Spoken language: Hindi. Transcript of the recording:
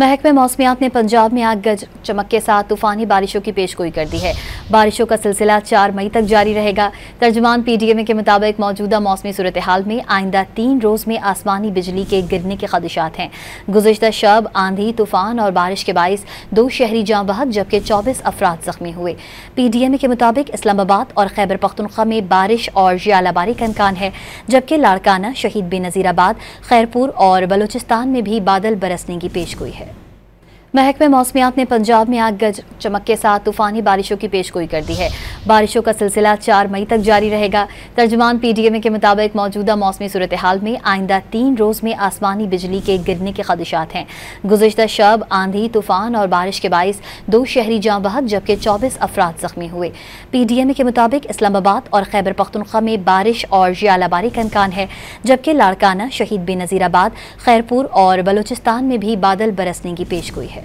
महकमे मौसमियात ने पंजाब में आग गज चमक के साथ तूफानी बारिशों की पेशगोई कर दी है। बारिशों का सिलसिला 4 मई तक जारी रहेगा। तर्जुमान PDMA के मुताबिक मौजूदा मौसमी सूरत हाल में आइंदा 3 रोज में आसमानी बिजली के गिरने के खदशात हैं। गुज़िश्ता शब आंधी तूफान और बारिश के बाइस 2 शहरी जाँ बहक जबकि 24 अफराद जख्मी हुए। PDMA के मुताबिक इस्लामाबाद और खैबर पख्तूनख्वा में बारिश और ज़्यालाबारी का इम्कान है, जबकि लाड़काना, शहीद बेनज़ीराबाद, खैरपुर और बलूचिस्तान में भी बादल बरसने की पेशगोई है। महकमे मौसमियात ने पंजाब में आग गज चमक के साथ तूफानी बारिशों की पेशगोई कर दी है। बारिशों का सिलसिला 4 मई तक जारी रहेगा। तर्जुमान PDMA के मुताबिक मौजूदा मौसमी सूरत हाल में आइंदा 3 रोज में आसमानी बिजली के गिरने के खदशात हैं। गुज़िश्ता शब आंधी तूफान और बारिश के बाइस 2 शहरी जाँ बहक जबकि 24 अफराद जख्मी हुए। PDMA के मुताबिक इस्लामाबाद और खैबर पख्तूनख्वा में बारिश और ज़्यालाबारी का इम्कान है, जबकि लाड़काना, शहीद बेनज़ीराबाद, खैरपुर और बलूचिस्तान में भी बादल बरसने की पेशगोई है।